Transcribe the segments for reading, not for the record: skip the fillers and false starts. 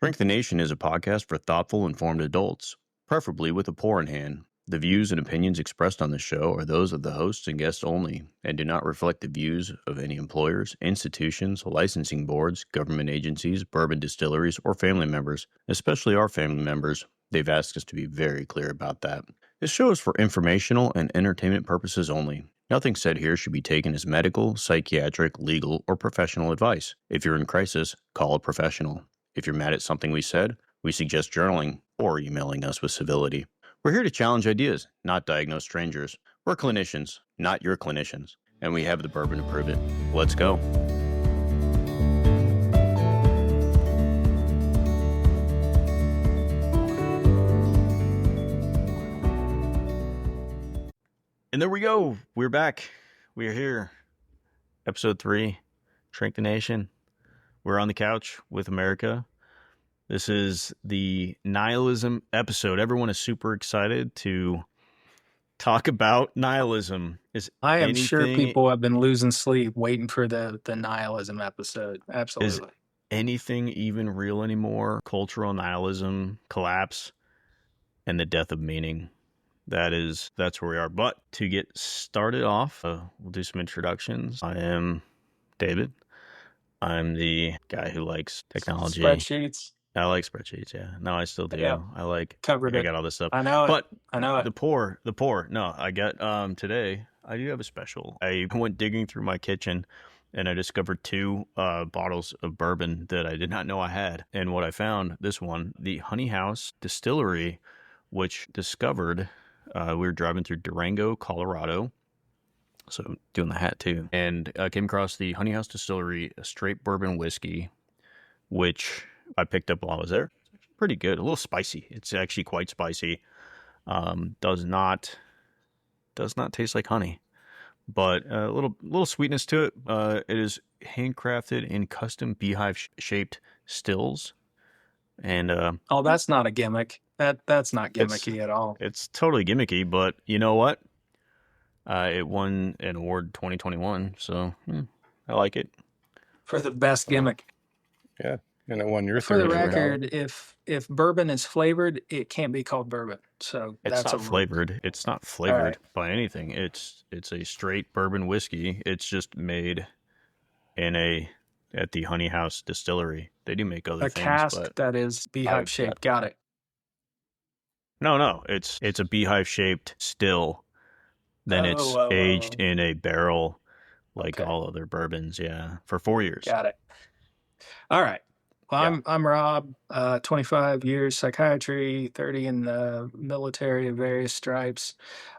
Drink the Nation is a podcast for thoughtful, informed adults, preferably with a pour in hand. The views and opinions expressed on the show are those of the hosts and guests only, and do not reflect the views of any employers, institutions, licensing boards, government agencies, bourbon distilleries, or family members, especially our family members. They've asked us to be very clear about that. This show is for informational and entertainment purposes only. Nothing said here should be taken as medical, psychiatric, legal, or professional advice. If you're in crisis, call a professional. If you're mad at something we said, we suggest journaling or emailing us with civility. We're here to challenge ideas, not diagnose strangers. We're clinicians, not your clinicians, and we have the bourbon to prove it. Let's go. And there we go. We're back. We're here. Episode 3, Drink the Nation. We're on the couch with America. This is the nihilism episode. Everyone is super excited to talk about nihilism. I am sure people have been losing sleep waiting for the nihilism episode. Absolutely. Is anything even real anymore? Cultural nihilism, collapse, and the death of meaning. That's where we are. But to get started off, we'll do some introductions. I am David. I'm the guy who likes technology. Spreadsheets. I like spreadsheets, yeah. No, I still do. Yeah. I like Covered I it. got all this stuff. I know it. But I know it. the poor. No, I got today I do have a special. I went digging through my kitchen and I discovered 2 bottles of bourbon that I did not know I had. And what I found, this one, the Honey House Distillery, which discovered we were driving through Durango, Colorado. So doing the hat too. And I came across the Honey House Distillery, a straight bourbon whiskey, which I picked up while I was there. It's pretty good. A little spicy. It's actually quite spicy. Does not taste like honey, but a little sweetness to it. It is handcrafted in custom beehive shaped stills. And oh, that's not a gimmick. That's not gimmicky at all. It's totally gimmicky, but you know what? It won an award 2021, so I like it. For the best gimmick. Yeah, and it won your For the record, if bourbon is flavored, it can't be called bourbon. So it's that's not flavored. It's not flavored by anything. It's a straight bourbon whiskey. It's just made at the Honey House Distillery. They do make other things. A cask that is beehive shaped. Got it. No. It's a beehive shaped still. Then it's aged in a barrel like all other bourbons, yeah, for 4 years. Got it. All right. Well, I'm Rob, 25 years psychiatry, 30 in the military of various stripes.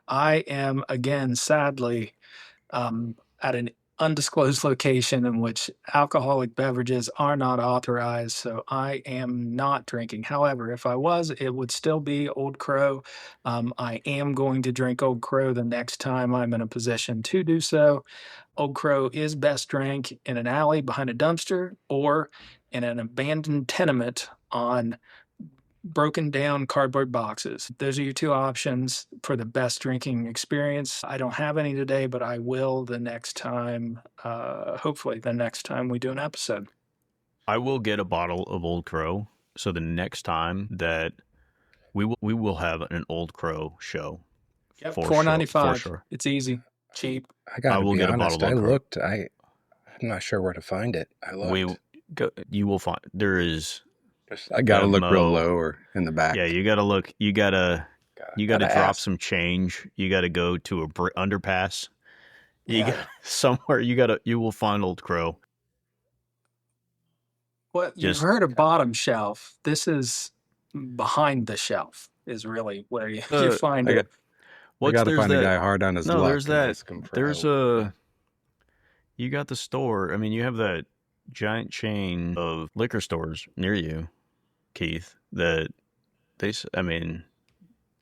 I am, again, sadly, at an undisclosed location in which alcoholic beverages are not authorized, so I am not drinking. However, if I was, it would still be Old Crow. I am going to drink Old Crow the next time I'm in a position to do so. Old Crow is best drank in an alley behind a dumpster or in an abandoned tenement on broken down cardboard boxes. Those are your 2 options for the best drinking experience. I don't have any today, but I will the next time, hopefully the next time we do an episode. I will get a bottle of Old Crow, so the next time that we will have an Old Crow show. Yep, $4.95. Sure. It's easy, cheap. I will get honest, a bottle of Old Crow. I'm not sure where to find it. I looked. You will find there is. I gotta look real low or in the back. Yeah, you gotta look. You gotta drop some change. You gotta go to a underpass. You got somewhere. You will find Old Crow. Well, you've heard of bottom shelf. This is behind the shelf. Is really where you find it. I gotta find a guy hard on his luck. No, there's that. There's a. You got the store. I mean, you have that giant chain of liquor stores near you, Keith, that they, I mean,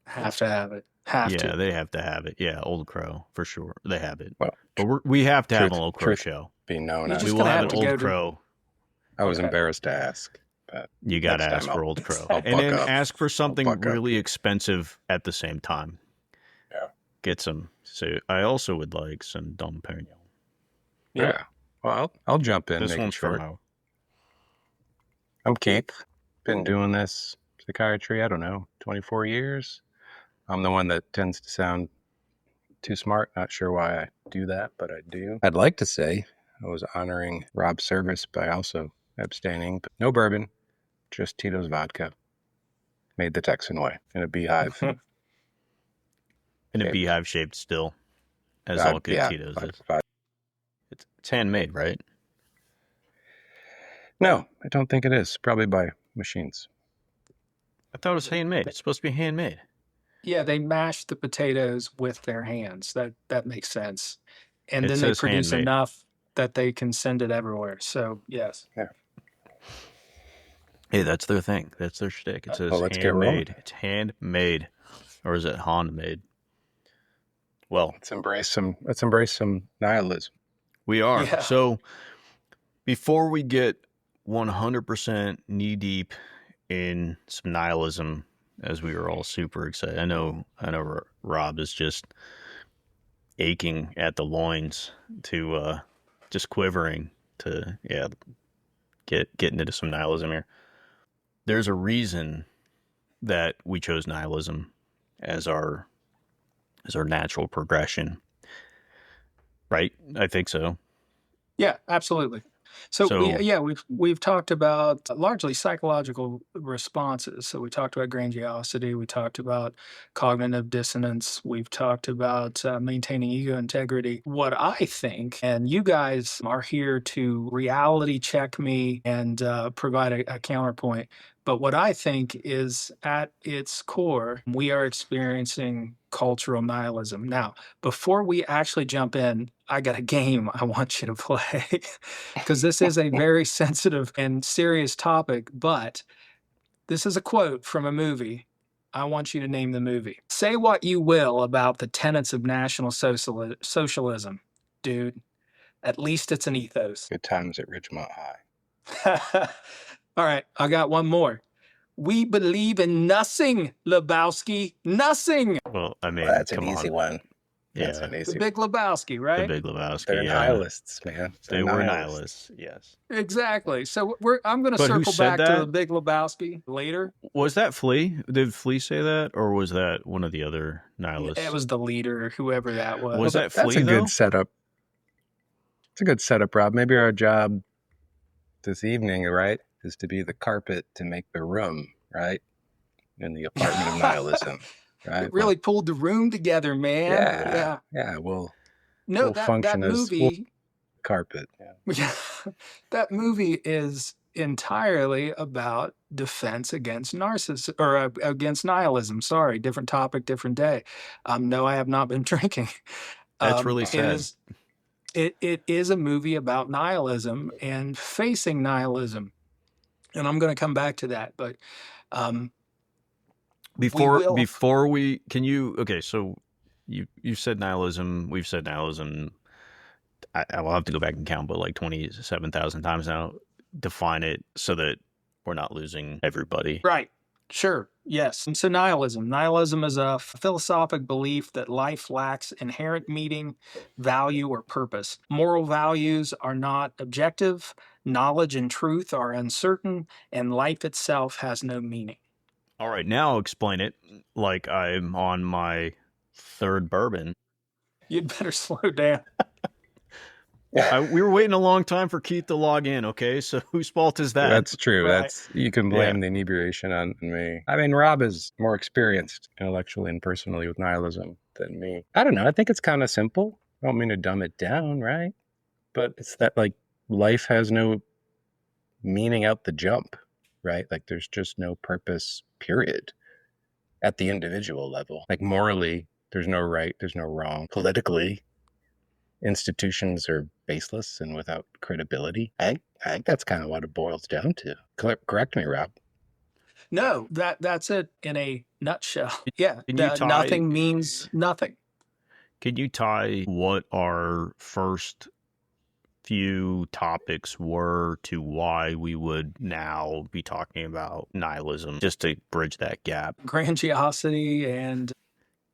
have to have it. They have to have it. Yeah, Old Crow for sure. They have it. Well, but we have to have an Old Crow show. Be known as we will have an Old Crow. I was embarrassed to ask. But you got to ask for Old Crow, and then ask for something really expensive at the same time. Yeah, get some. So I also would like some Dom Perignon. Yeah. Well, I'll jump in. This one's for now. I'm Keith. been doing this psychiatry, I don't know, 24 years. I'm the one that tends to sound too smart. Not sure why I do that, but I do. I'd like to say I was honoring Rob's service by also abstaining. But no bourbon, just Tito's vodka. Made the Texan way in a beehive. In a beehive shaped still, as all good Tito's is. It's handmade, right? No, I don't think it is. Probably by machines. I thought it was handmade. It's supposed to be handmade. Yeah, they mash the potatoes with their hands. That makes sense. And then they produce handmade enough that they can send it everywhere. So, yes. Yeah. Hey, that's their thing. That's their shtick. It says let's handmade. It's handmade. Or is it handmade? Well, let's embrace some nihilism. We are. Yeah. So before we get 100% knee deep in some nihilism, as we were all super excited. I know Rob is just aching at the loins to just quivering to getting into some nihilism here. There's a reason that we chose nihilism as our natural progression. Right? I think so. Yeah, absolutely. So we've talked about largely psychological responses. So we talked about grandiosity, we talked about cognitive dissonance, we've talked about maintaining ego integrity. What I think, and you guys are here to reality check me and provide a counterpoint. But what I think is at its core, we are experiencing cultural nihilism. Now, before we actually jump in, I got a game I want you to play because this is a very sensitive and serious topic, but this is a quote from a movie. I want you to name the movie. Say what you will about the tenets of National Socialism, dude. At least it's an ethos. Good times at Ridgemont High. All right, I got one more. We believe in nothing, Lebowski. Nothing. Well, I mean, that's an easy one. That's an easy The Big Lebowski, right? The Big Lebowski. They're nihilists, man. They were nihilists. Yes. Exactly. So I'm going to circle back to the Big Lebowski later. Was that Flea? Did Flea say that, or was that one of the other nihilists? It was the leader, whoever that was. Was that Flea? That's a good setup. It's a good setup, Rob. Maybe our job this evening, right, is to be the carpet to make the room, right, in the apartment of nihilism. Right? It really pulled the room together, man. Yeah. We'll that function movie, as carpet. Yeah. That movie is entirely about defense against against nihilism. Sorry, different topic, different day. No, I have not been drinking. That's really sad. It is a movie about nihilism and facing nihilism, and I'm going to come back to that. But before we can you okay? So you said nihilism. We've said nihilism. I will have to go back and count, but like 27,000 times now. Define it so that we're not losing everybody. Right. Sure. Yes. So nihilism. Nihilism is a philosophic belief that life lacks inherent meaning, value, or purpose. Moral values are not objective, knowledge and truth are uncertain, and life itself has no meaning. All right. Now explain it like I'm on my third bourbon. You'd better slow down. We were waiting a long time for Keith to log in, okay? So whose fault is that? That's true. Right. You can blame the inebriation on me. I mean, Rob is more experienced intellectually and personally with nihilism than me. I don't know. I think it's kind of simple. I don't mean to dumb it down, right? But it's that, like, life has no meaning out the jump, right? Like, there's just no purpose, period, at the individual level. Like, morally, there's no right, there's no wrong. Politically, institutions are baseless and without credibility. I think that's kind of what it boils down to. Correct me, Rob. No, that's it in a nutshell. Yeah, nothing means nothing. Can you tie what our first few topics were to why we would now be talking about nihilism, just to bridge that gap? Grandiosity and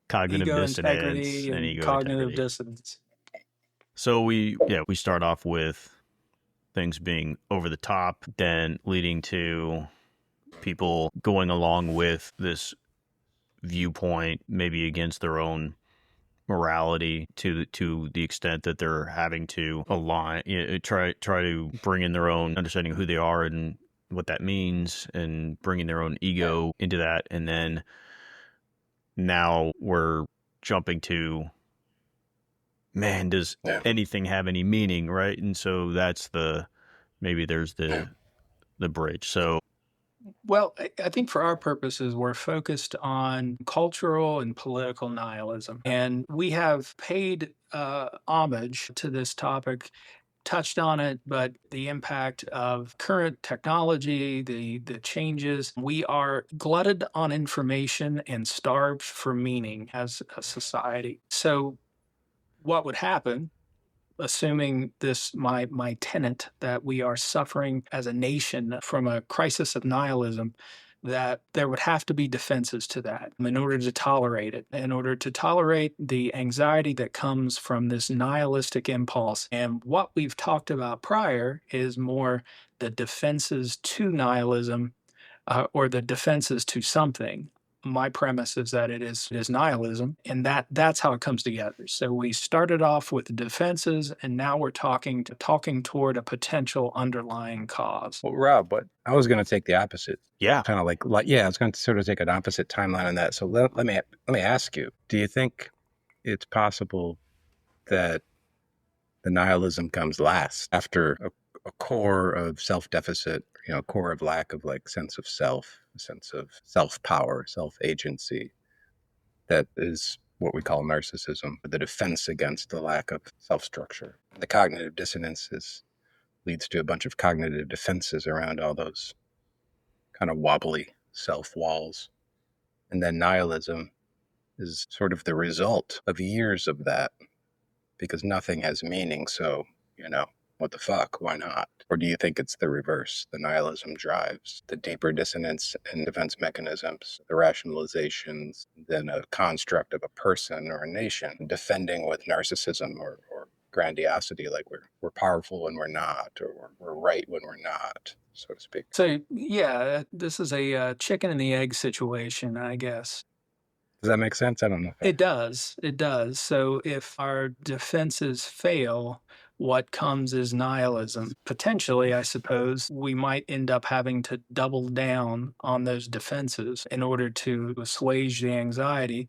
cognitive dissonance and ego cognitive dissonance. So we start off with things being over the top, then leading to people going along with this viewpoint, maybe against their own morality, to the extent that they're having to align, try to bring in their own understanding of who they are and what that means, and bringing their own ego into that. And then now we're jumping to, man, does anything have any meaning, right? And so that's maybe there's the bridge. So, well, I think for our purposes, we're focused on cultural and political nihilism. And we have paid homage to this topic, touched on it, but the impact of current technology, the changes, we are glutted on information and starved for meaning as a society. So what would happen, assuming this my tenet that we are suffering as a nation from a crisis of nihilism, that there would have to be defenses to that in order to tolerate it, in order to tolerate the anxiety that comes from this nihilistic impulse. And what we've talked about prior is more the defenses to nihilism, or the defenses to something. My premise is that it is nihilism, and that's how it comes together. So we started off with the defenses, and now we're talking toward a potential underlying cause. Well, Rob, but I was going to take the opposite. yeah. Kind of like I was going to sort of take an opposite timeline on that. So let me ask you: do you think it's possible that the nihilism comes last after a core of self-deficit, a core of lack of like sense of self, a sense of self-power, self-agency, that is what we call narcissism, the defense against the lack of self-structure? The cognitive dissonance leads to a bunch of cognitive defenses around all those kind of wobbly self-walls. And then nihilism is sort of the result of years of that, because nothing has meaning. So, what the fuck? Why not? Or do you think it's the reverse? The nihilism drives the deeper dissonance and defense mechanisms, the rationalizations, then a construct of a person or a nation defending with narcissism or grandiosity, like we're powerful when we're not, or we're right when we're not, so to speak. So yeah, this is a chicken and the egg situation, I guess. Does that make sense? I don't know. It does. It does. So if our defenses fail, what comes is nihilism. Potentially, I suppose, we might end up having to double down on those defenses in order to assuage the anxiety.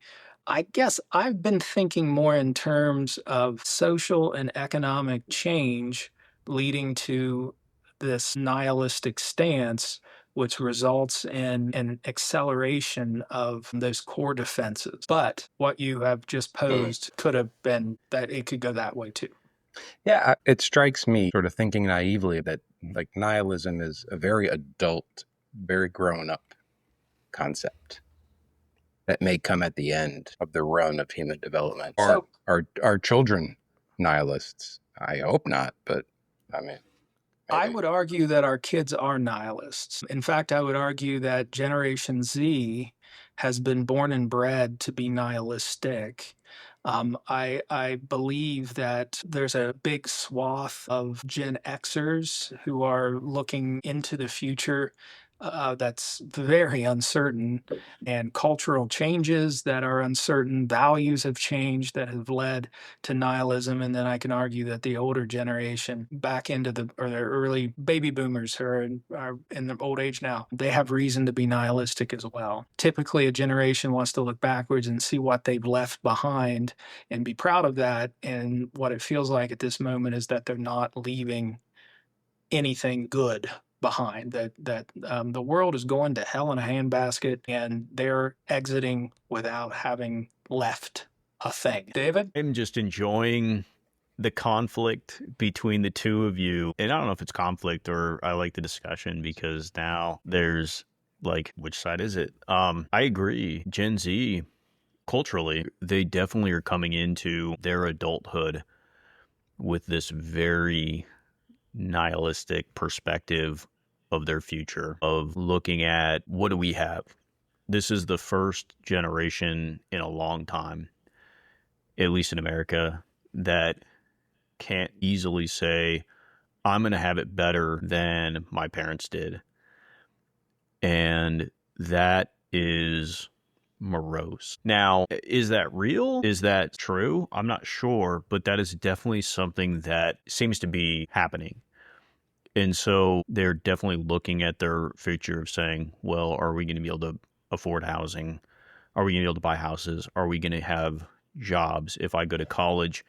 I guess I've been thinking more in terms of social and economic change leading to this nihilistic stance, which results in an acceleration of those core defenses. But what you have just posed could have been that it could go that way too. Yeah, it strikes me, sort of thinking naively, that like nihilism is a very adult, very grown up concept that may come at the end of the run of human development. So, are children nihilists? I hope not, but I mean, I would argue that our kids are nihilists. In fact, I would argue that Generation Z has been born and bred to be nihilistic. I believe that there's a big swath of Gen Xers who are looking into the future that's very uncertain, and cultural changes that are uncertain, values have changed that have led to nihilism. And then I can argue that the older generation, back into the early baby boomers who are in their old age now, they have reason to be nihilistic as well. Typically, a generation wants to look backwards and see what they've left behind and be proud of that. And what it feels like at this moment is that they're not leaving anything good behind, that the world is going to hell in a handbasket and they're exiting without having left a thing. David? I'm just enjoying the conflict between the two of you. And I don't know if it's conflict or I like the discussion, because now there's like, which side is it? I agree. Gen Z, culturally, they definitely are coming into their adulthood with this very nihilistic perspective of their future, of looking at, what do we have? This is the first generation in a long time, at least in America, that can't easily say, I'm going to have it better than my parents did. And that is morose. Now, is that real? Is that true? I'm not sure, but that is definitely something that seems to be happening. And so they're definitely looking at their future of saying, well, are we going to be able to afford housing? Are we going to be able to buy houses? Are we going to have jobs? If I go to college,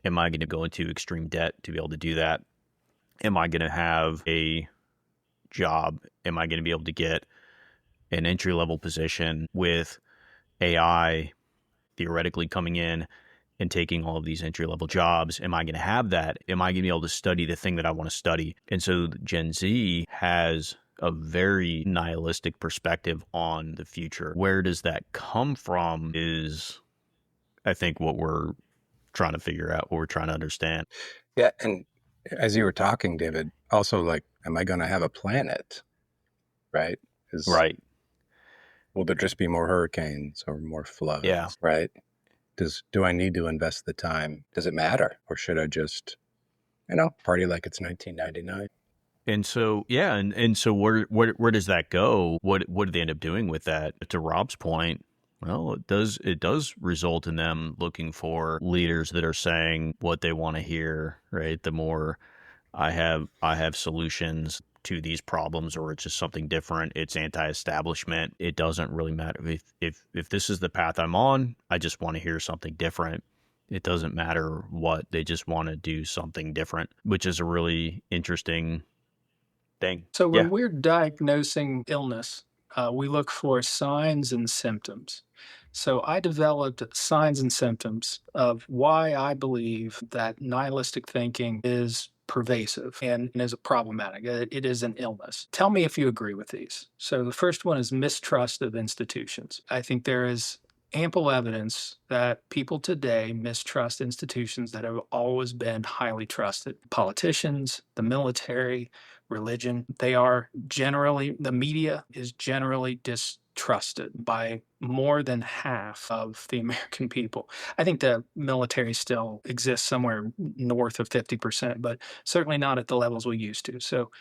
am I going to go into extreme debt to be able to do that? Am I going to have a job? Am I going to be able to get an entry level position with AI theoretically coming in and taking all of these entry level jobs? Am I going to have that? Am I going to be able to study the thing that I want to study? And so Gen Z has a very nihilistic perspective on the future. Where does that come from is, I think, what we're trying to figure out, what we're trying to understand. Yeah. And as you were talking, David, also like, am I going to have a planet? Right? Right. Will there just be more hurricanes or more floods? Yeah. Right? Do I need to invest the time? Does it matter? Or should I just, party like it's 1999? And so, yeah. And so where does that go? What do they end up doing with that? To Rob's point, well, it does result in them looking for leaders that are saying what they want to hear, right? The more I have solutions to these problems, or it's just something different. It's anti-establishment. It doesn't really matter if this is the path I'm on. I just want to hear something different. It doesn't matter what. They just want to do something different, which is a really interesting thing. So Yeah. when we're diagnosing illness, we look for signs and symptoms. So I developed signs and symptoms of why I believe that nihilistic thinking is pervasive and is problematic. It is an illness. Tell me if you agree with these. So the first one is mistrust of institutions. I think there is ample evidence that people today mistrust institutions that have always been highly trusted. Politicians, the military, religion. The media is generally distrusted by more than half of the American people. I think the military still exists somewhere north of 50%, but certainly not at the levels we used to. So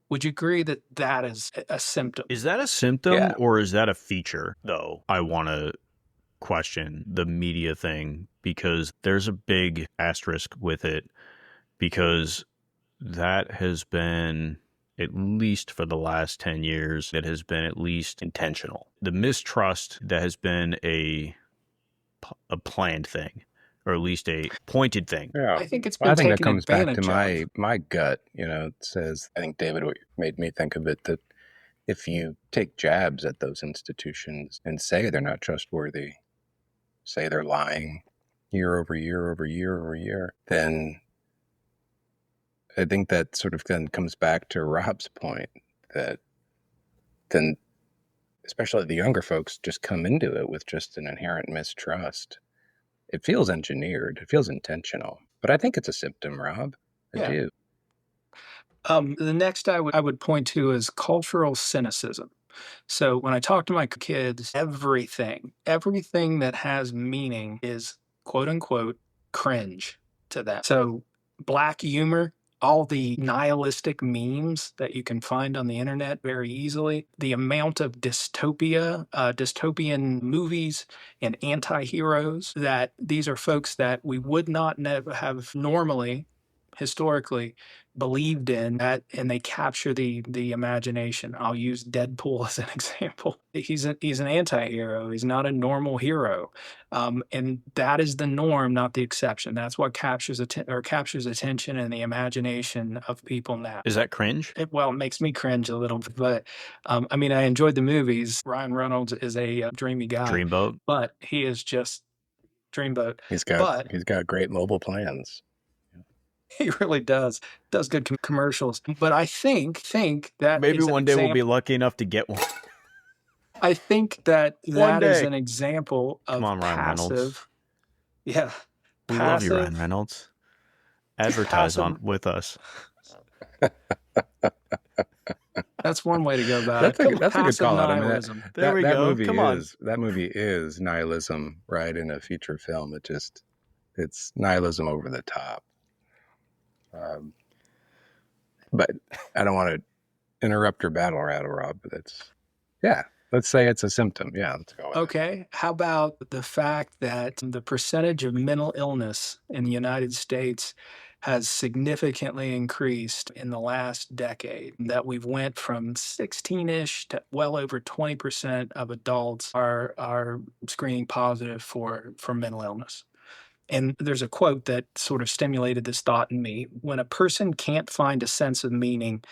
would you agree that that is a symptom? Is that a symptom Yeah. or is that a feature, though? I want to question the media thing because there's a big asterisk with it, because that has been, at least for the last 10 years, it has been at least intentional. The mistrust that has been a planned thing, or at least a pointed thing. Yeah. I think it's been I think that taken comes back to advantage of. my gut, it says, I think, David, what made me think of it, that if you take jabs at those institutions and say they're not trustworthy, say they're lying year over year over year over year, then I think that sort of then comes back to Rob's point that then, especially the younger folks, just come into it with just an inherent mistrust. It feels engineered. It feels intentional. But I think it's a symptom, Rob. I do. The next I would point to is cultural cynicism. So when I talk to my kids, everything that has meaning is quote unquote cringe to them. So black humor, all the nihilistic memes that you can find on the internet very easily, the amount of dystopian movies and anti-heroes, that these are folks that we would not have normally, historically, believed in, that, and they capture the imagination. I'll use Deadpool as an example. He's an anti-hero. He's not a normal hero, and that is the norm, not the exception. That's what captures attention and the imagination of people now. Is that cringe? It makes me cringe a little bit, but I mean, I enjoyed the movies. Ryan Reynolds is a dreamy guy, Dreamboat? but he is just dreamboat. He's got great mobile plans. He really does. Does good commercials. But I think that Maybe is an one day we'll be example. lucky enough to get one. I think that One is day. an example of Come on, Ryan Reynolds. passive. Yeah. We love you, Ryan Passive. Reynolds. Advertise Passive. with us. That's one way to go about it. That's a good call out. I mean, Nihilism. There we go. Movie Come on. That movie is nihilism, right? In a feature film, it's nihilism over the top. But I don't want to interrupt your battle rattle, Rob. But yeah. Let's say it's a symptom. Yeah, let's go with it. Okay. How about the fact that the percentage of mental illness in the United States has significantly increased in the last decade? That we've went from 16-ish to well over 20% of adults are screening positive for mental illness. And there's a quote that sort of stimulated this thought in me. When a person can't find a sense of meaning,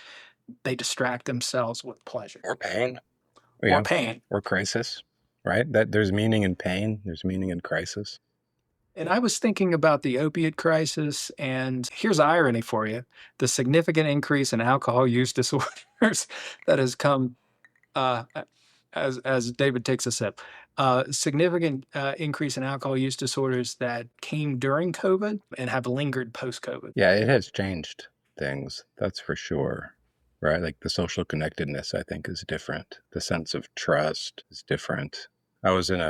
they distract themselves with pleasure Or pain. or pain. Or crisis, right? That there's meaning in pain. There's meaning in crisis. And I was thinking about the opiate crisis, and here's irony for you: the significant increase in alcohol use disorders that has come uh, as David takes a sip. Significant increase in alcohol use disorders that came during COVID and have lingered post-COVID. Yeah, it has changed things. That's for sure. Right? Like the social connectedness, I think, is different. The sense of trust is different. I was in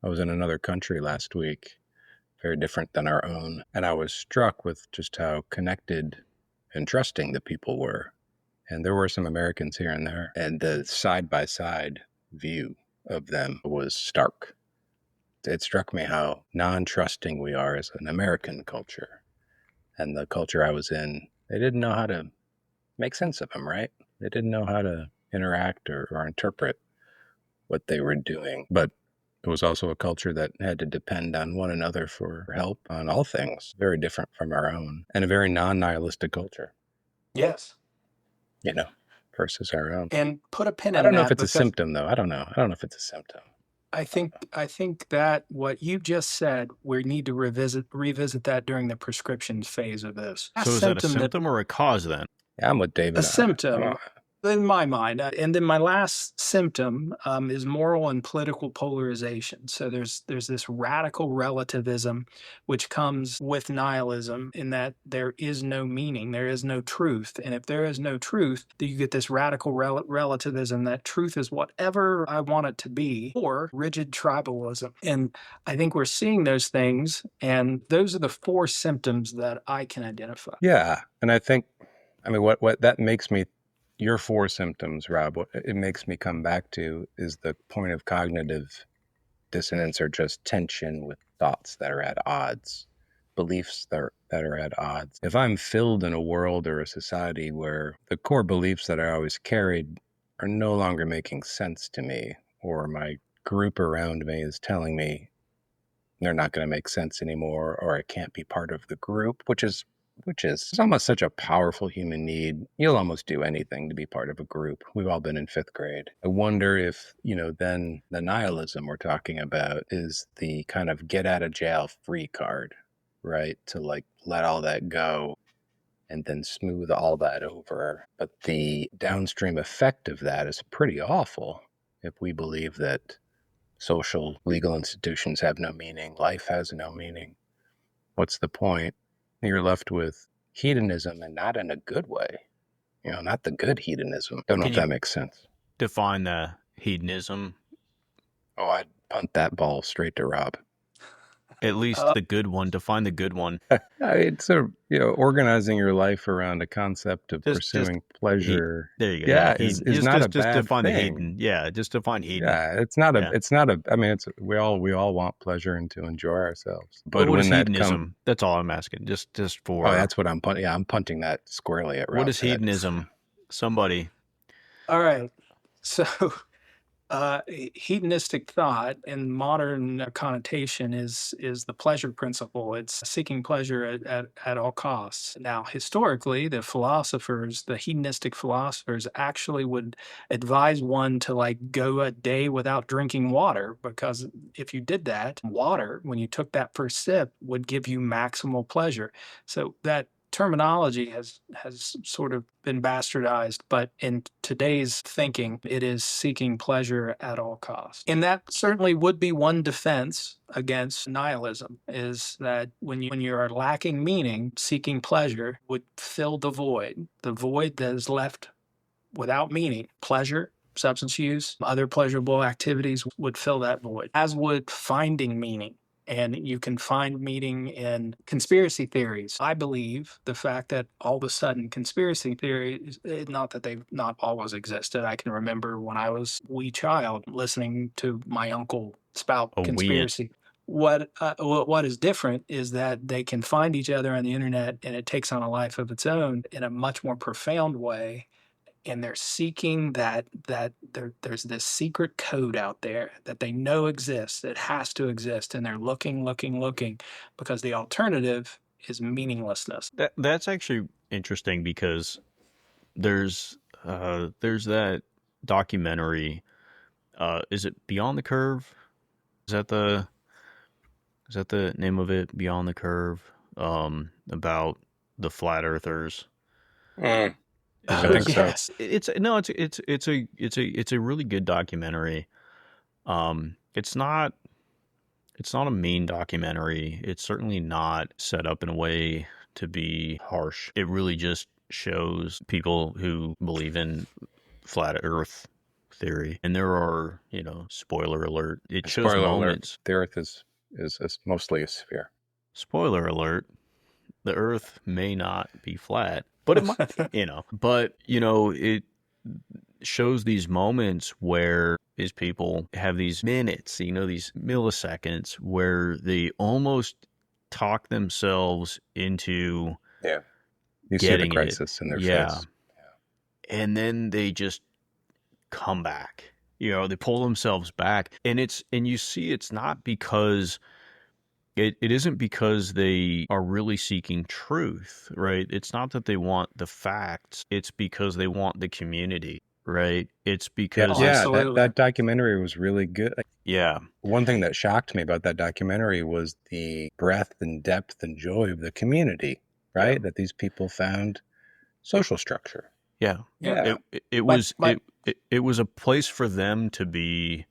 another country last week, very different than our own, and I was struck with just how connected and trusting the people were. And there were some Americans here and there, and the side-by-side view of them was stark. It struck me how non-trusting we are as an American culture. And the culture I was in, they didn't know how to make sense of them, right? They didn't know how to interact or interpret what they were doing. But it was also a culture that had to depend on one another for help on all things, very different from our own, and a very non-nihilistic culture. Yes. Versus our own. And put a pin in that. I don't know if it's a symptom, though. I don't know if it's a symptom. I think that what you just said, we need to revisit that during the prescription phase of this. So is that a symptom or a cause then? Yeah, I'm with David. A symptom, in my mind. And then my last symptom is moral and political polarization. So there's this radical relativism which comes with nihilism, in that there is no meaning, there is no truth. And if there is no truth, then you get this radical relativism that truth is whatever I want it to be, or rigid tribalism. And I think we're seeing those things, and those are the 4 symptoms that I can identify. Yeah, and I think, what that makes me, your 4 symptoms, Rob, what it makes me come back to is the point of cognitive dissonance, or just tension with thoughts that are at odds, beliefs that are at odds. If I'm filled in a world or a society where the core beliefs that I always carried are no longer making sense to me, or my group around me is telling me they're not going to make sense anymore, or I can't be part of the group, which is almost such a powerful human need. You'll almost do anything to be part of a group. We've all been in 5th grade. I wonder if, then the nihilism we're talking about is the kind of get out of jail free card, right? To let all that go and then smooth all that over. But the downstream effect of that is pretty awful if we believe that social legal institutions have no meaning, life has no meaning. What's the point? You're left with hedonism, and not in a good way. Not the good hedonism. Don't know if that makes sense. Define the hedonism. Oh, I'd punt that ball straight to Rob. At least the good one. Define the good one. It's organizing your life around a concept of pursuing pleasure. There you go. Yeah, is not a bad define thing. the hedon. Yeah, just define hedon. Yeah, it's not a. I mean, we all want pleasure and to enjoy ourselves. But what when is that hedonism? That's all I'm asking. Just for. Oh, that's what I'm punting. Yeah, I'm punting that squarely at Rob. What is hedonism? Somebody. All right. So hedonistic thought in modern connotation is the pleasure principle. It's seeking pleasure at all costs. Now, historically, the hedonistic philosophers actually would advise one to go a day without drinking water, because if you did that, water, when you took that first sip, would give you maximal pleasure. So that terminology has sort of been bastardized, but in today's thinking, it is seeking pleasure at all costs. And that certainly would be one defense against nihilism, is that when you are lacking meaning, seeking pleasure would fill the void that is left without meaning. Pleasure, substance use, other pleasurable activities would fill that void, as would finding meaning. And you can find meaning in conspiracy theories. I believe the fact that all of a sudden conspiracy theories, not that they've not always existed. I can remember when I was a wee child listening to my uncle spout A we conspiracy. What is different is that they can find each other on the internet, and it takes on a life of its own in a much more profound way, and they're seeking there's this secret code out there that they know exists. It has to exist, and they're looking because the alternative is meaninglessness. that's actually interesting because there's that documentary. Is it Beyond the Curve? Is that the name of it? Beyond the Curve. About the flat earthers. I Oh, think so. yes. It's a really good documentary. It's not a mean documentary. It's certainly not set up in a way to be harsh. It really just shows people who believe in flat earth theory. And there are, spoiler alert, it shows Spoiler moments. alert, the Earth is mostly a sphere. Spoiler alert, the earth may not be flat, but it might, but it shows these moments where these people have these minutes, these milliseconds where they almost talk themselves into You see the crisis in their face. And then they just come back. They pull themselves back, and you see it's not because it isn't because they are really seeking truth, right? It's not that they want the facts. It's because they want the community, right? It's because that documentary was really good. Yeah. One thing that shocked me about that documentary was the breadth and depth and joy of the community, right? Yeah. That these people found social structure. Yeah. It was a place for them to be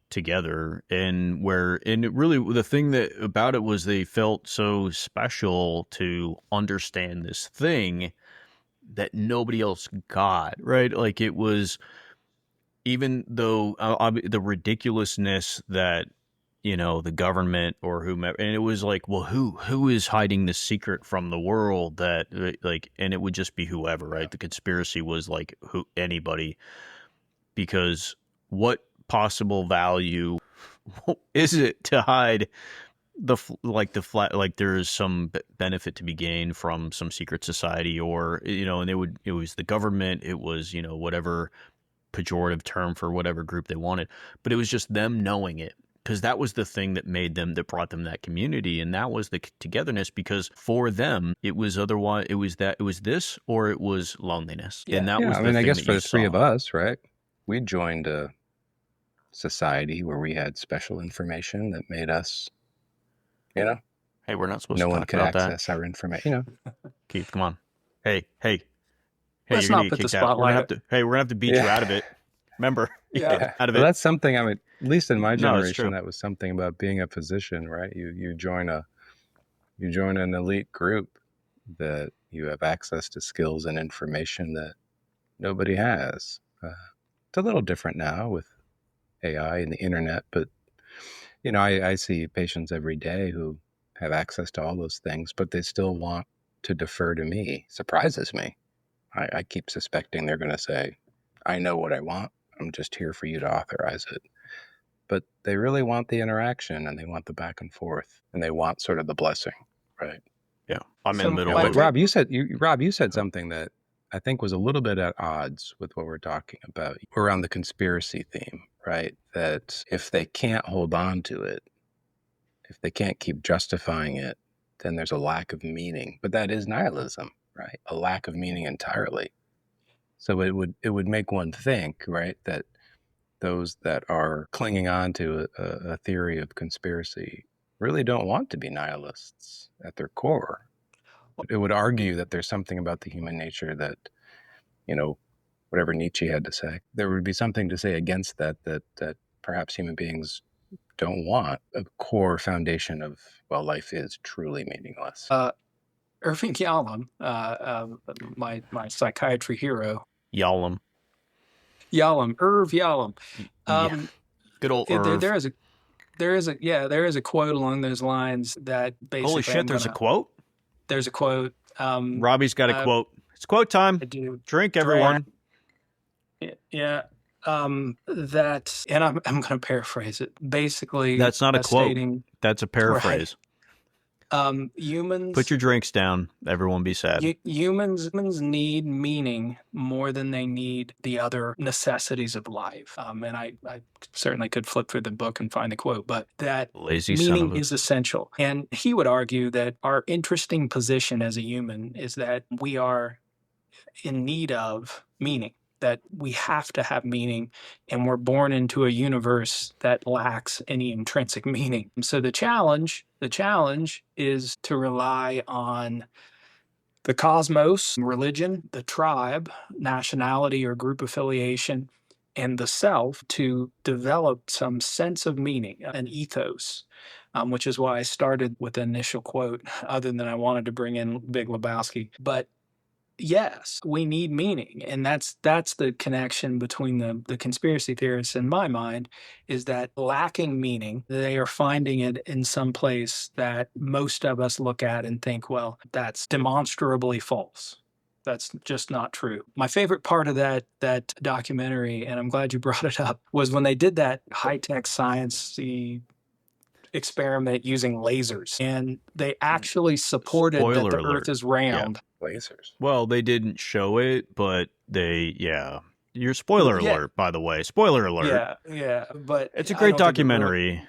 together, and it really, the thing that about it was they felt so special to understand this thing that nobody else got, right? Like, it was, even though the ridiculousness that the government or whomever, and it was like, well, who is hiding the secret from the world, that and it would just be whoever, right? The conspiracy was like anybody, because what possible value is it to hide the flat, like there is some benefit to be gained from some secret society, or and it was the government, it was whatever pejorative term for whatever group they wanted, but it was just them knowing it, because that was the thing that brought them that community, and that was the togetherness, because for them it was otherwise, it was this, or it was loneliness. And that was I guess for the three of us, right, we joined a society where we had special information that made us, hey, we're not supposed no to one talk could about access our information. Keith, come on. Hey, let's you're not gonna put get the kicked out. spotlight. We're gonna have to beat you out of it. Remember? Out of it. Well, that's something. At least in my generation, that was something about being a physician, right? You join an elite group that you have access to skills and information that nobody has. It's a little different now with AI and the internet, but I see patients every day who have access to all those things, but they still want to defer to me. Surprises me. I keep suspecting they're going to say, I know what I want. I'm just here for you to authorize it. But they really want the interaction, and they want the back and forth, and they want sort of the blessing, right? Yeah. I'm in the middle. Rob, you said something that I think was a little bit at odds with what we're talking about around the conspiracy theme, right? That if they can't hold on to it, if they can't keep justifying it, then there's a lack of meaning. But that is nihilism, right? A lack of meaning entirely. So it would make one think, right, that those that are clinging on to a theory of conspiracy really don't want to be nihilists at their core. It would argue that there's something about the human nature that, whatever Nietzsche had to say, there would be something to say against that perhaps human beings don't want, a core foundation of, well, life is truly meaningless. Irving Yalom, my psychiatry hero. Irv Yalom. Good old Irv. there is a quote along those lines that basically Holy shit, there's a quote? There's a quote. Robbie's got a quote. It's quote time. I do. Drink, everyone. Yeah. That, and I'm going to paraphrase it. Basically, that's not a quote. Stating, that's a paraphrase. Right. Humans. Put your drinks down. Everyone be sad. Humans need meaning more than they need the other necessities of life. And I certainly could flip through the book and find the quote, but that lazy meaning is essential. And he would argue that our interesting position as a human is that we are in need of meaning, that we have to have meaning, and we're born into a universe that lacks any intrinsic meaning. So the challenge is to rely on the cosmos, religion, the tribe, nationality or group affiliation, and the self to develop some sense of meaning, an ethos, which is why I started with the initial quote, other than I wanted to bring in Big Lebowski. But yes, we need meaning. And that's the connection between the conspiracy theorists in my mind, is that lacking meaning, they are finding it in some place that most of us look at and think, well, that's demonstrably false. That's just not true. My favorite part of that documentary, and I'm glad you brought it up, was when they did that high-tech science-y experiment using lasers, and they actually supported Spoiler that the alert. Earth is round. Yeah. Lasers. Well, they didn't show it, but your spoiler alert, by the way. Spoiler alert. Yeah, but it's a great documentary.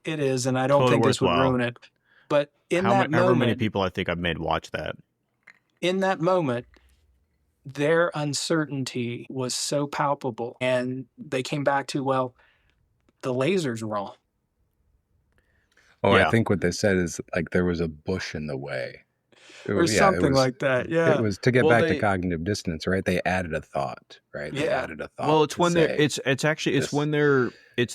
It is, and I don't totally think this would worthwhile. ruin it. But however many people I think I've made watch that. In that moment, their uncertainty was so palpable, and they came back to, well, the laser's wrong. Oh, yeah. I think what they said is like there was a bush in the way. Or something like that, yeah. It was to get back to cognitive dissonance, right? They added a thought, right? Yeah. They added a thought. Well, it's when it's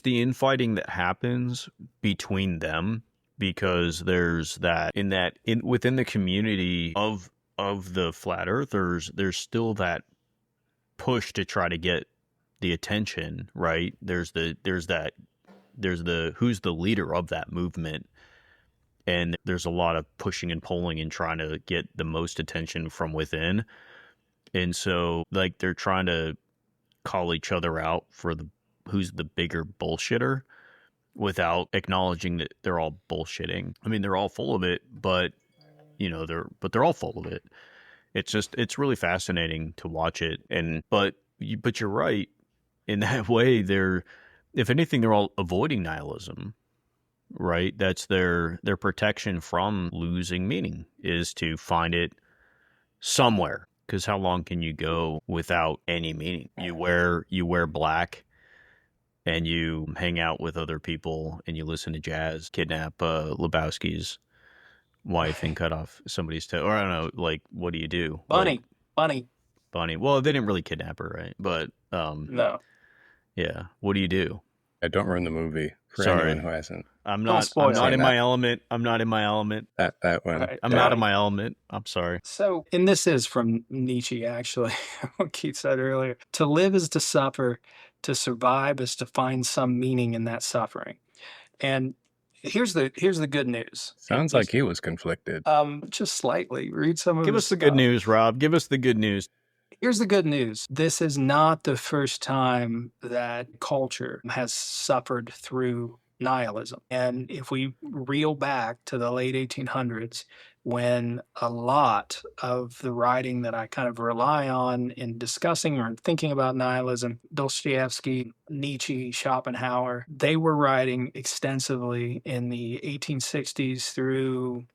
the infighting that happens between them, because there's that within the community of the flat earthers, there's still that push to try to get the attention, right? There's the who's the leader of that movement. And there's a lot of pushing and pulling and trying to get the most attention from within. And so, like, they're trying to call each other out for who's the bigger bullshitter without acknowledging that they're all bullshitting. I mean, they're all full of it, but they're all full of it. It's really fascinating to watch it. But you're right. In that way, if anything, they're all avoiding nihilism. Right? That's their protection from losing meaning, is to find it somewhere. Because how long can you go without any meaning? You wear black, and you hang out with other people, and you listen to jazz, kidnap Lebowski's wife and cut off somebody's toe. Or I don't know, like, what do you do? Bunny. Well, they didn't really kidnap her, right? But no. Yeah. What do you do? I don't ruin the movie for Sorry. anyone who hasn't. I'm not in my element. I'm not in my element. That one. Right. I'm not in my element. I'm sorry. So, and this is from Nietzsche, actually, what Keith said earlier. To live is to suffer. To survive is to find some meaning in that suffering. And here's the good news. Sounds like he was conflicted. Just slightly. Read some of Give us the good news, Rob. Give us the good news. Here's the good news. This is not the first time that culture has suffered through nihilism. And if we reel back to the late 1800s, when a lot of the writing that I kind of rely on in discussing or thinking about nihilism, Dostoevsky, Nietzsche, Schopenhauer, they were writing extensively in the 1860s through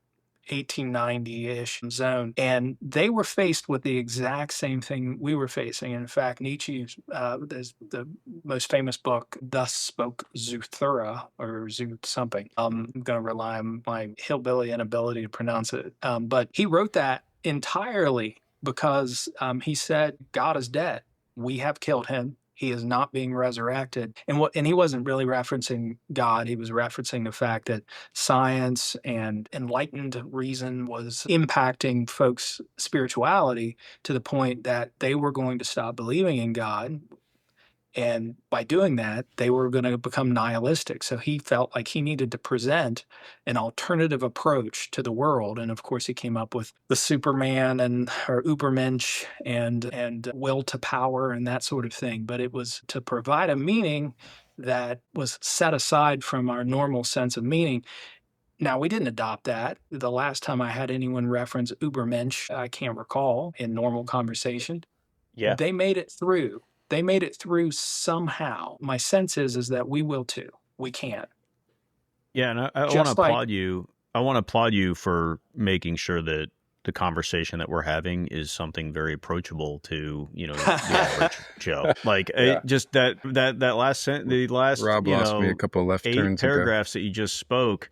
1890-ish zone, and they were faced with the exact same thing we were facing. In fact, Nietzsche's the most famous book, Thus Spoke Zarathustra, or something. I'm going to rely on my hillbilly inability to pronounce it, but he wrote that entirely because he said, God is dead. We have killed him. He is not being resurrected. And he wasn't really referencing God. He was referencing the fact that science and enlightened reason was impacting folks' spirituality to the point that they were going to stop believing in God. And by doing that, they were going to become nihilistic. So he felt like he needed to present an alternative approach to the world. And of course, he came up with the Superman and or Ubermensch and will to power and that sort of thing. But it was to provide a meaning that was set aside from our normal sense of meaning. Now, we didn't adopt that. The last time I had anyone reference Ubermensch, I can't recall in normal conversation. Yeah. They made it through. They made it through somehow. My sense is that we will too. We can. Yeah, and I want to applaud you. I want to applaud you for making sure that the conversation that we're having is something very approachable to, the average Joe. Like just that last the last Rob lost me a couple left 8 turns paragraphs that you just spoke